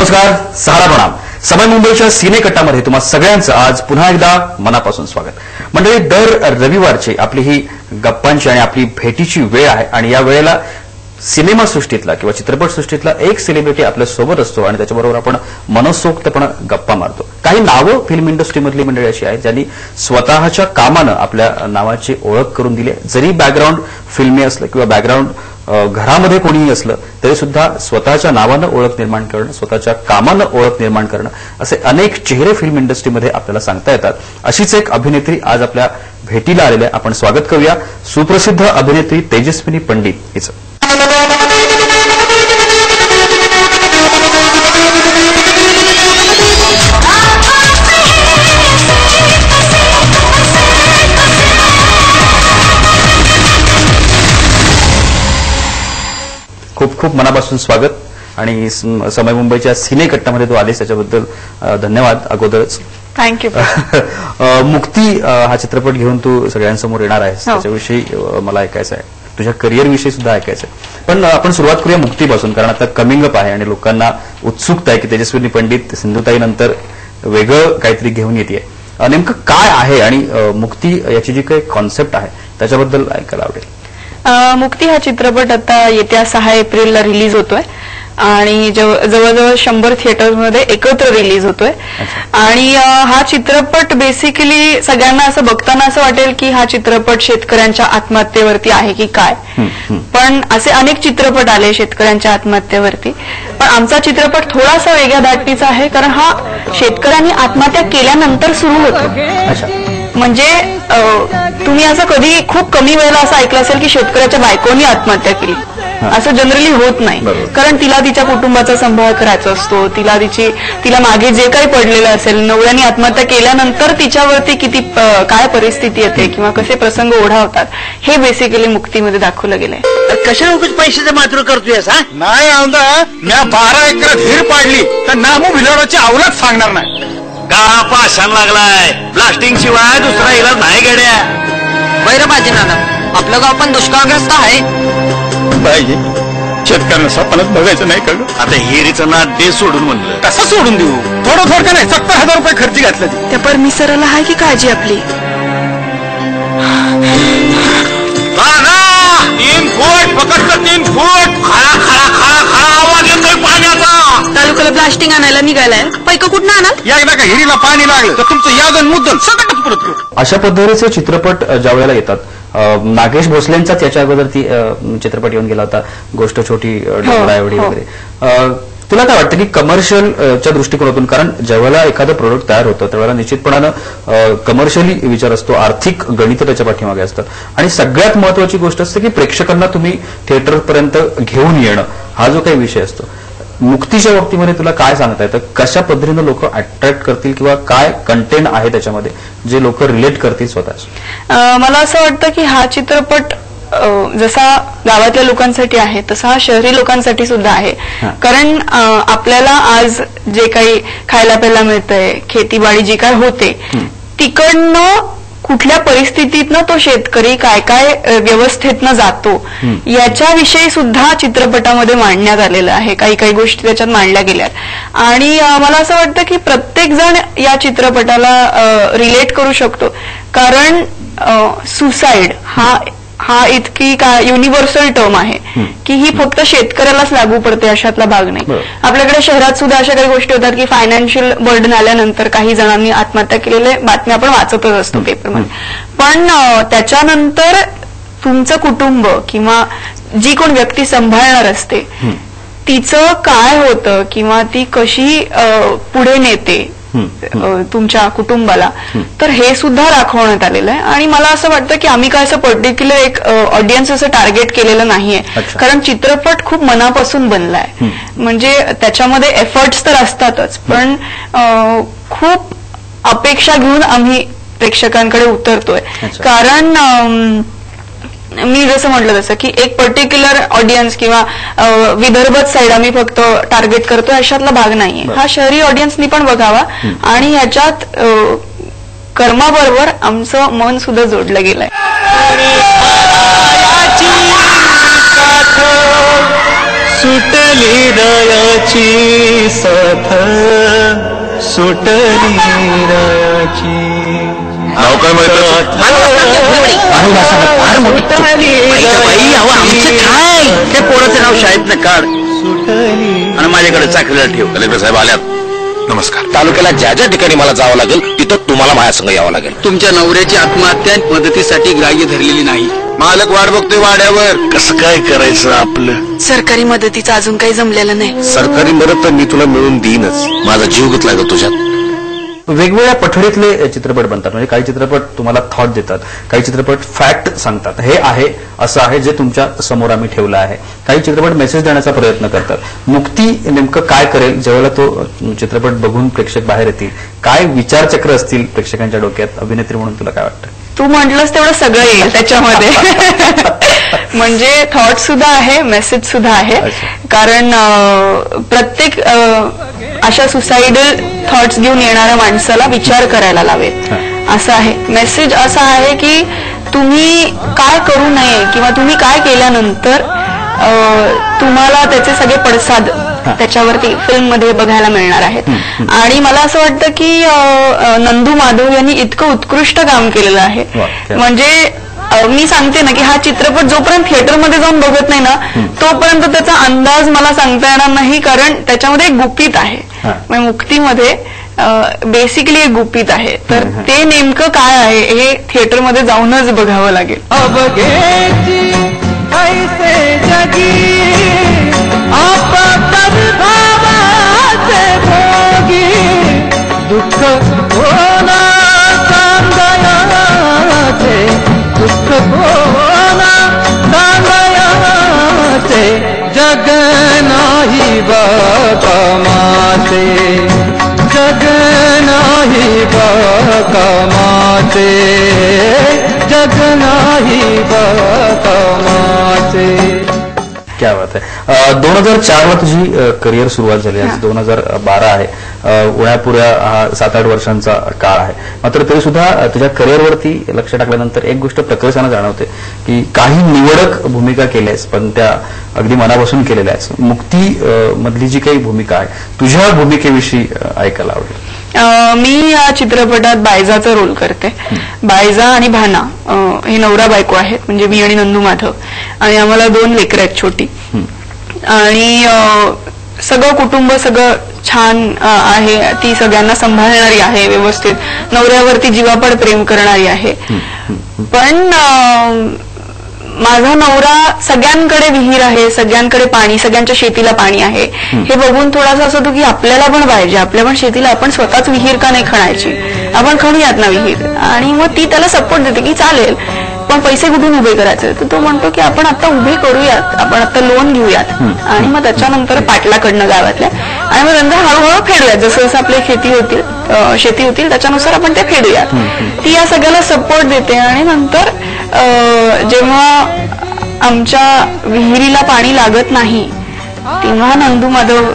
नमस्कार, सहारा प्रणाम. समय मुंबईच्या सिनेकट्टामध्ये तुम्हा सगळ्यांचं आज पुन्हा एकदा मनापासून स्वागत. मंडळी, दर रविवारची आपली ही गप्पांची आणि आपली भेटीची वेळ आहे आणि या वेळेला सिनेमासृष्टीतला किंवा चित्रपटसृष्टीतला एक सेलिब्रिटी आपल्या सोबत असतो आणि त्याच्याबरोबर आपण मनसोक्तपणे गप्पा मारतो. काही नावं फिल्म इंडस्ट्रीमधली मंडळी अशी आहेत ज्यांनी स्वतःच्या कामानं आपल्या नावाची ओळख करून दिली. जरी बॅकग्राऊंड फिल्मी असलं किंवा बॅकग्राऊंड घरामध्ये कोणीही असलं तरी सुद्धा स्वतःच्या नावानं ओळख निर्माण करणं, स्वतःच्या कामानं ओळख निर्माण करणं, असे अनेक चेहरे फिल्म इंडस्ट्रीमध्ये आपल्याला सांगता येतात. अशीच एक अभिनेत्री आज आपल्या भेटीला आलेल्या. आपण स्वागत करूया सुप्रसिद्ध अभिनेत्री तेजस्विनी पंडित हिचं. खूप खूप मनापासून स्वागत आणि समय मुंबईच्या सिनेकट्टामध्ये तू आलीस त्याच्याबद्दल धन्यवाद अगोदरच. थँक्यू. मुक्ती हा चित्रपट घेऊन तू सगळ्यांसमोर येणार आहेस, त्याच्याविषयी मला ऐकायचं आहे, तुझ्या करिअर विषयी सुद्धा ऐकायचं आहे. पण आपण सुरुवात करूया मुक्तीपासून, कारण आता कमिंग अप आहे आणि लोकांना उत्सुकता आहे की तेजस्विनी पंडित सिंधुताई नंतर वेगळं काहीतरी घेऊन येते. नेमकं काय आहे आणि मुक्ती याची जी काही कॉन्सेप्ट आहे त्याच्याबद्दल ऐकायला आवडेल. मुक्ती हा चित्रपट आता येत्या 6 एप्रिलला रिलीज होतोय आणि जवळजवळ 100 थिएटर्समध्ये एकत्र रिलीज होतोय. आणि हा चित्रपट बेसिकली सगळ्यांना असं बघताना असं वाटेल की हा चित्रपट शेतकऱ्यांच्या आत्महत्येवरती आहे की काय, पण असे अनेक चित्रपट आले शेतकऱ्यांच्या आत्महत्येवरती. पण आमचा चित्रपट थोडासा वेगळ्या धाटणीचा आहे, कारण हा शेतकऱ्यांनी आत्महत्या केल्यानंतर सुरू होतो. म्हणजे तुम्ही असं कधी खूप कमी वेळेला असं ऐकलं असेल की शेतकऱ्याच्या बायकोनी आत्महत्या केली, असं जनरली होत नाही. कारण तिला तिच्या कुटुंबाचा सांभाळ करायचा असतो, तिला मागे जे काही पडलेलं असेल, नवऱ्याने आत्महत्या केल्यानंतर तिच्यावरती किती काय परिस्थिती येते किंवा कसे प्रसंग ओढावतात हे बेसिकली मुक्तीमध्ये दाखवलं गेलंय. कशा उगाच पैशाचं मात्र करतोय नाही आमदा, मी 12 एकरात हिर पाडली तर नामू भिलाडाची आवलाच सांगणार नाही. गाळा पाषाण लागलाय, ब्लास्टिंग शिवाय दुसरा इलाज नाही गड्या. वैरबाजी नाना, आपलं गाव पण दुष्काळग्रस्त आहे. पाहिजे शेतकऱ्यांना स्वप्नात बघायचं नाही का? आता हिरीचं नाद दे सोडून म्हणलं. कसं सोडून देऊ? थोडं नाही, 70,000 रुपये खर्च घातलं. त्या परमिसराला आहे की काळजी आपली. 3 फूट पकडलं, 3 फूट खळा खळा खळा खळा आवाज येतोय पाण्याचा. तालुक्याला ब्लास्टिंग आणायला निघालाय, पैक कुठं आणाल? एकदा का हिरीला पाणी लागलं तर तुमचं यादन मुद्दल सगळंच परत करू. अशा पद्धतीचे चित्रपट ज्या वेळेला येतात, नागेश भोसलेंचाच याच्या अगोदर ती चित्रपट येऊन गेला होता, गोष्ट छोटी डोंगराएवढी वगैरे. तुला काय वाटतं की कमर्शियलच्या दृष्टिकोनातून, कारण ज्यावेळेला एखादं प्रोडक्ट तयार होतं त्यावेळेला निश्चितपणानं कमर्शियली विचार असतो, आर्थिक गणित त्याच्या पाठीमागे असतात आणि सगळ्यात महत्वाची गोष्ट असते की प्रेक्षकांना तुम्ही थिएटरपर्यंत घेऊन येणं, हा जो काही विषय असतो. मुक्तीच्या बाबतीमध्ये तुला काय सांगता येतं? कशा पद्धतीनं लोक अट्रॅक्ट करतील किंवा काय कंटेंट आहे त्याच्यामध्ये जे लोक रिलेट करतील स्वतः? मला असं वाटतं की हा चित्रपट जसा गावातल्या लोकांसाठी आहे तसा हा शहरी लोकांसाठी सुद्धा आहे. कारण आपल्याला आज जे काही खायला प्यायला मिळतंय, खेतीबाडी जी काय होते, तिकडनं कुठल्या परिस्थितीतनं तो शेतकरी काय काय व्यवस्थेतनं जातो याच्याविषयी सुद्धा चित्रपटामध्ये मांडण्यात आलेलं आहे. काही काही गोष्टी त्याच्यात मांडल्या गेल्यात आणि मला असं वाटतं की प्रत्येक जण या चित्रपटाला रिलेट करू शकतो. कारण सुसाईड हा इतकी युनिव्हर्सल टर्म आहे की ही फक्त शेतकऱ्यालाच लागू पडते अशातला भाग नाही. आपल्याकडे शहरात सुद्धा अशा काही गोष्टी होतात की फायनान्शियल बर्डन आल्यानंतर काही जणांनी आत्महत्या केलेल्या बातम्या आपण वाचतच असतो पेपरमध्ये. पण त्याच्यानंतर तुमचं कुटुंब किंवा जी कोण व्यक्ती सांभाळणार असते तिचं काय होतं किंवा ती कशी पुढे नेते तुमच्या कुटुंबाला, तर हे सुद्धा दाखवण्यात आलेलं आहे. आणि मला असं वाटतं की आम्ही काय असं पर्टिक्युलर एक ऑडियन्स असं टार्गेट केलेलं नाहीये, कारण चित्रपट खूप मनापासून बनलाय. म्हणजे त्याच्यामध्ये एफर्ट्स तर असतातच, पण खूप अपेक्षा घेऊन आम्ही प्रेक्षकांकडे उतरतोय. कारण मी जसं म्हटलं तसं की एक पर्टिक्युलर ऑडियन्स किंवा विदर्भात साईड आम्ही फक्त टार्गेट करतोय अशातला भाग नाहीये. हा शहरी ऑडियन्सनी पण बघावा आणि ह्याच्यात कर्माबरोबर आमचं मन सुद्धा जोडलं गेलंय. सुटली दयाची साथ सुटली दयाची नाव काय माहित ते पोराचं नाव शाळेतनं काढ आणि माझ्याकडे चाकरीला ठेव. कलेक्टर साहेब आल्यात. नमस्कार. तालुक्याला ज्या ज्या ठिकाणी मला जावं लागेल तिथं तुम्हाला माझ्या संग यावं लागेल. तुमच्या नवऱ्याची आत्महत्या मदतीसाठी ग्राह्य धरलेली नाही. मालक वाट बघतोय वाड्यावर. कसं काय करायचं आपलं? सरकारी मदतीचं अजून काही जमलेलं नाही. सरकारी मदत तर मी तुला मिळवून देईनच. माझा जीव गुतला ग तुझ्यात. वेगवेगळ्या पठडीतले चित्रपट बनतात. म्हणजे काही चित्रपट तुम्हाला थॉट देतात, काही चित्रपट फॅक्ट सांगतात, हे आहे असं आहे जे तुमच्या समोर आम्ही ठेवलं आहे. काही चित्रपट मेसेज देण्याचा प्रयत्न करतात. मुक्ती नेमकं काय करेल ज्यावेळेला तो चित्रपट बघून प्रेक्षक बाहेर येतील, काय विचारचक्र असतील प्रेक्षकांच्या डोक्यात अभिनेत्री म्हणून तुला काय वाटतं? तू म्हटलंस तेवढं सगळं येईल त्याच्यामध्ये. म्हणजे थॉट सुद्धा आहे, मेसेज सुद्धा आहे. कारण प्रत्येक अशा सुसाइडल थॉट्स घेऊन येणाऱ्या माणसाला विचार करायला लावेल असं आहे. मेसेज असा आहे की तुम्ही काय करू नये किंवा तुम्ही काय केल्यानंतर तुम्हाला त्याचे सगळे पडसाद त्याच्यावरती फिल्ममध्ये बघायला मिळणार आहेत. आणि मला असं वाटतं की नंदू माधव यांनी इतकं उत्कृष्ट काम केलेलं आहे. म्हणजे मी सांगते ना की हा चित्रपट जोपर्यंत थिएटरमध्ये जाऊन बघत नाही ना तोपर्यंत त्याचा अंदाज मला सांगता येणार नाही. कारण त्याच्यामध्ये एक गुपित आहे. म्हणजे मुक्तीमध्ये बेसिकली एक गुपित आहे. तर ते नेमकं काय आहे हे थिएटरमध्ये जाऊनच बघावं लागेल. दुःख कोणा सांगयाचे, दुःख कोणा सांगयाचे, जग नाही बाकामाचे, जग नाही बाकामाचे, जग नाही बाकामाचे. क्या बात आहे. 2004 ला तुझी करिअर सुरुवात झाली. आज 2012 आहे. उण्यापुऱ्या हा 7-8 वर्षांचा काळ आहे. मात्र तरी सुद्धा तुझ्या करिअरवरती लक्ष टाकल्यानंतर एक गोष्ट प्रकर्षानं जाणवते की काही निवडक भूमिका केल्यास पण त्या अगदी मनापासून केलेल्या आहेस. मुक्ती मधली जी काही भूमिका आहे तुझ्या भूमिकेविषयी ऐकायला आवडेल. मी या चित्रपटात बायजाचा रोल करते. बायजा आणि भाना हे नवरा बायको आहेत. म्हणजे मी आणि नंदू माधव. आणि आम्हाला 2 लेकरं आहेत छोटी. आणि सगळं कुटुंब सगळं छान आहे. ती सगळ्यांना सांभाळणारी आहे व्यवस्थित. नवऱ्यावरती जीवापाड प्रेम करणारी आहे. पण माझा नवरा सगळ्यांकडे विहीर आहे, सगळ्यांकडे पाणी, सगळ्यांच्या शेतीला पाणी आहे हे बघून थोडासा असं होतं की आपल्याला पण पाहिजे. आपल्या पण शेतीला आपण स्वतःच विहीर का नाही खणायची, आपण खणूयात ना विहीर. आणि मग ती त्याला सपोर्ट देते की चालेल पण पैसे कुठून उभे करायचे. तर तो म्हणतो की आपण आता उभे करूयात, आपण आता लोन घेऊयात आणि मग त्याच्यानंतर पाटलाकडनं गावातल्या आणि मग नंतर हळूहळू फेडूयात. जसं जसं आपली शेती होतील त्याच्यानुसार आपण ते फेडूयात. ती या सगळ्याला सपोर्ट देते. आणि नंतर जेव्हा आमच्या विहिरीला पाणी लागत नाही तेव्हा नंदू माधव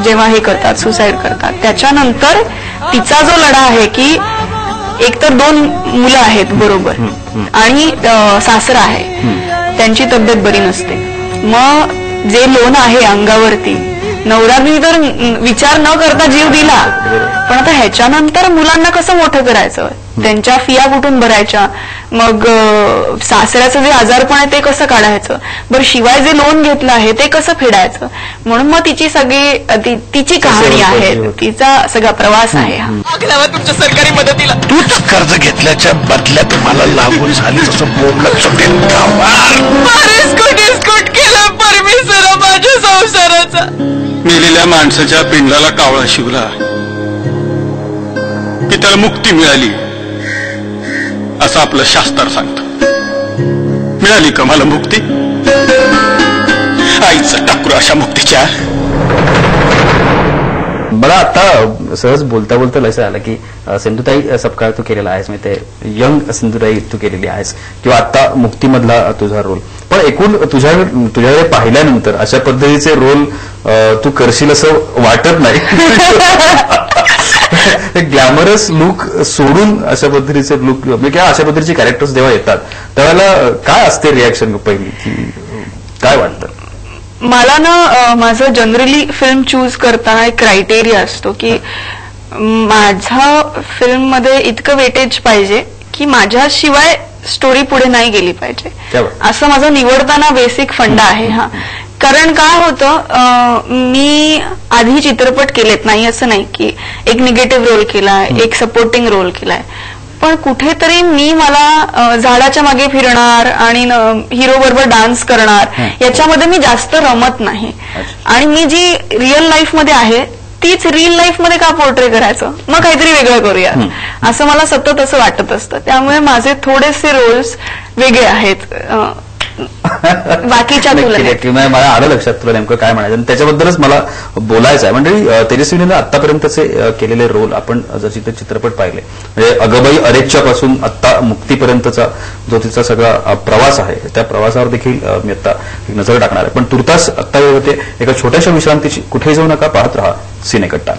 जेव्हा हे करतात, सुसाईड करतात, त्याच्यानंतर तिचा जो लढा आहे की एकतर 2 मुलं आहेत बरोबर आणि सासरा आहे, त्यांची तब्येत बरी नसते. मग जे लोन आहे अंगावरती नवरानी तर विचार न करता जीव दिला. पण आता ह्याच्यानंतर मुलांना कसं मोठं करायचं, त्यांच्या फिया कुठून भरायच्या, मग सासऱ्याचं जे आजारपण आहे ते कसं काढायचं, बरं शिवाय जे लोन घेतलं आहे ते कसं फेडायचं. म्हणून मग तिची सगळी तिची कहाणी आहे, तिचा सगळा प्रवास आहे. तुमच्या सरकारी मदतीला तूच कर्ज घेतल्याच्या बदल्यात मला लागून झाली तसं बोललं सुटेल. स्कूट केलं परमेश्वर माझ्या संसाराचा. मेलेल्या माणसाच्या पिंडाला कावळा शिवला की त्याला मुक्ती मिळाली असं आपलं शास्त्र सांगतं. मिळाली का मला मुक्ती? आईचं टाकूर अशा मुक्तीच्या. मला आता सहज बोलता बोलता लक्षात आलं की सिंधुताई सपकाळ तू केलेला आहेस, म्हणजे ते यंग सिंधुताई तू केलेली आहेस किंवा आता मुक्तीमधला तुझा रोल. पण एकूण तुझ्याकडे पाहिल्यानंतर अशा पद्धतीचे रोल तू करशील असं वाटत नाही. ग्लॅमरस लुक सोडून अशा पद्धतीचे लुक किंवा अशा पद्धतीचे कॅरेक्टर्स जेव्हा येतात त्यावेळेला काय असते रिॲक्शन पहिली, की काय वाटतं? मला ना माझं जनरली फिल्म चूज करताना एक क्रायटेरिया असतो की माझ्या फिल्ममध्ये इतकं वेटेज पाहिजे की माझ्याशिवाय स्टोरी पुढे नाही गेली पाहिजे, असं माझं निवडताना बेसिक फंडा आहे. हा, कारण काय होतं, मी आधी चित्रपट केलेत, नाही असं नाही की एक निगेटिव्ह रोल केलाय, एक सपोर्टिंग रोल केलाय, पण कुठेतरी मला झाडाच्या मागे फिरणार आणि हिरो बरोबर डान्स करणार याच्यामध्ये मी जास्त रमत नाही. आणि मी जी रिअल लाईफ मध्ये आहे तीच रिअल लाईफ मध्ये का पोर्ट्रे करायचं, मग काहीतरी वेगळं करूया असं मला सतत असं वाटत असतं. त्यामुळे माझे थोडेसे रोल्स वेगळे आहेत बाकीच्या तुलनेत. मला आलं लक्षात तुला नेमकं काय म्हणायचं, आणि त्याच्याबद्दलच मला बोलायचं आहे. म्हणजे तेजस्विनीनं आतापर्यंतचे केलेले रोल आपण जर चित्रपट पाहिले, म्हणजे अगबाई अरेच्या पासून आत्ता मुक्तीपर्यंतचा जो तिचा सगळा प्रवास आहे, त्या प्रवासावर देखील मी आता एक नजर टाकणार आहे. पण तुर्तास आत्ता वेळ होते एका छोट्याशा विश्रांतीची. कुठेही जाऊ नका, पाहत रहा सिनेकट्टा.